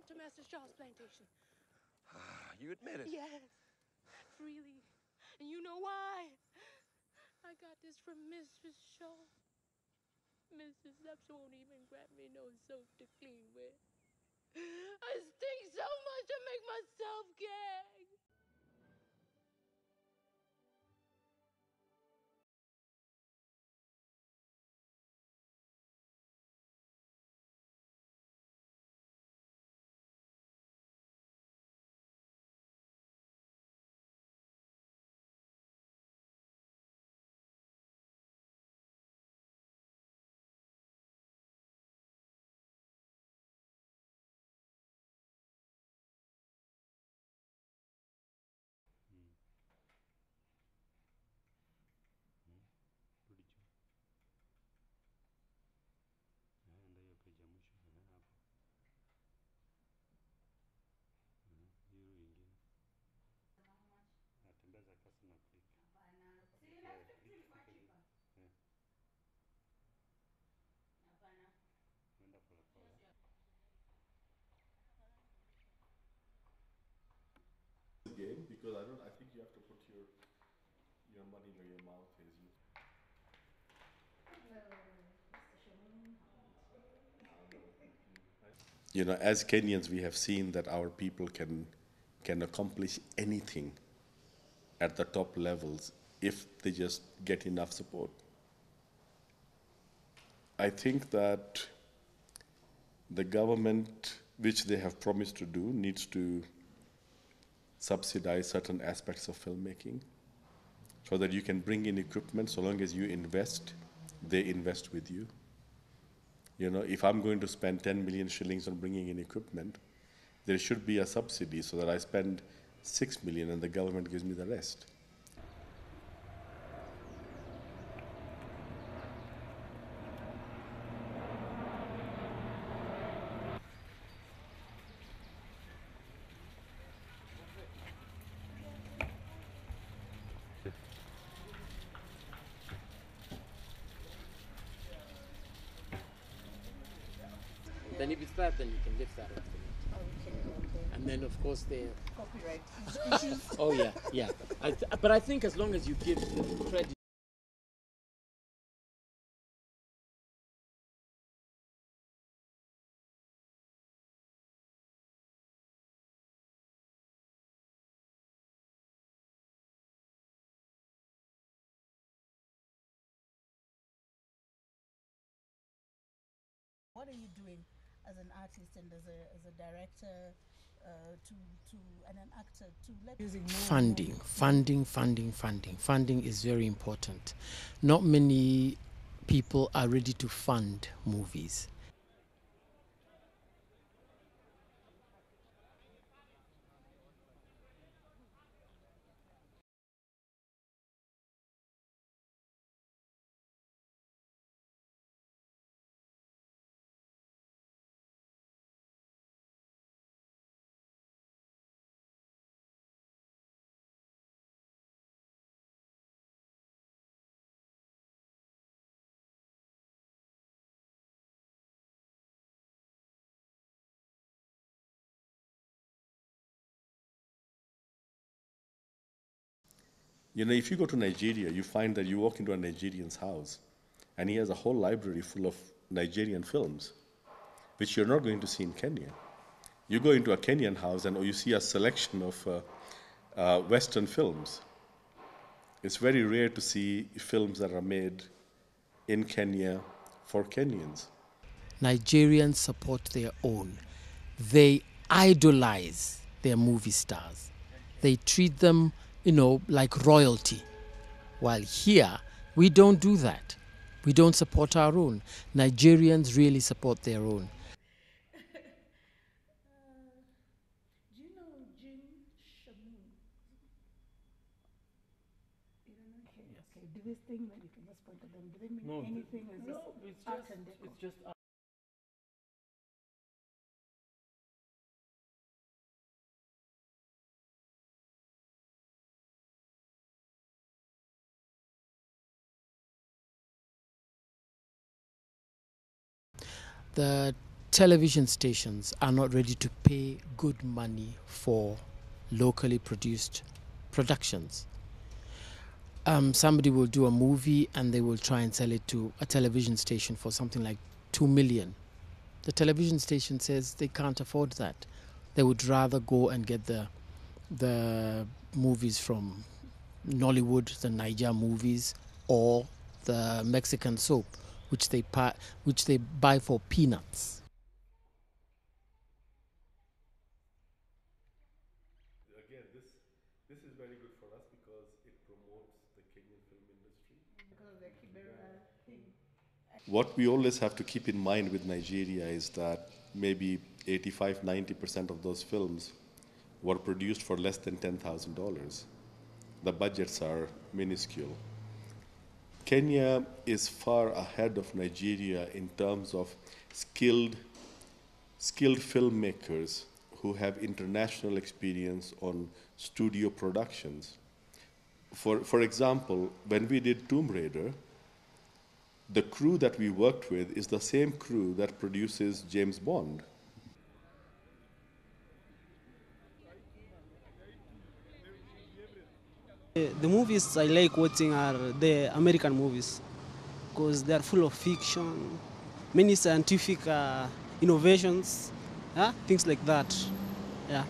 to Master Shaw's plantation. You admit it? Yes, freely. And you know why? I got this from Mrs. Shaw. Mrs. Epps won't even grant me no soap to clean with. I stink so much I make myself gag. Picha. Ndio hiyo picha mwisho hapo. Hiyo ingine. Natembeza kasi na click. Hapana. Si electric machipa. Hapana. Nenda pole pole. Game because I think you have to put your money where your mouth is. You know, as Kenyans, we have seen that our people can accomplish anything at the top levels if they just get enough support. I think that the government, which they have promised to do, needs to subsidize certain aspects of filmmaking so that you can bring in equipment. So long as you invest, they invest with you. You know, if I'm going to spend 10 million shillings on bringing in equipment, there should be a subsidy so that I spend 6 million and the government gives me the rest. Then if it's that, then you can lift that off. Okay. And then, of course, the Copyright issues. oh yeah, yeah. But I think as long as you give credit. What are you doing as an artist and as a director and an actor to let using Funding is very important. Not many people are ready to fund movies. You know, if you go to Nigeria, you find that you walk into a Nigerian's house and he has a whole library full of Nigerian films, which you're not going to see in Kenya. You go into a Kenyan house and you see a selection of Western films. It's very rare to see films that are made in Kenya for Kenyans. Nigerians support their own. They idolize their movie stars. They treat them, like royalty. While here, we don't do that. We don't support our own. Nigerians really support their own. do you know Shamoon? You don't know him? Yes. Okay. Do this thing that you can just point at them? Do they mean anything? No, it's just the television stations are not ready to pay good money for locally produced productions. Somebody will do a movie and they will try and sell it to a television station for something like 2 million. The television station says they can't afford that. They would rather go and get the movies from Nollywood, the Niger movies, or the Mexican soap, which they buy for peanuts. Again, this is very good for us because it promotes the Kenyan film industry. What we always have to keep in mind with Nigeria is that maybe 85-90% of those films were produced for less than $10,000. The budgets are minuscule. Kenya is far ahead of Nigeria in terms of skilled filmmakers who have international experience on studio productions. For example, when we did Tomb Raider, the crew that we worked with is the same crew that produces James Bond. The movies I like watching are the American movies because they are full of fiction, many scientific innovations, things like that. Yeah.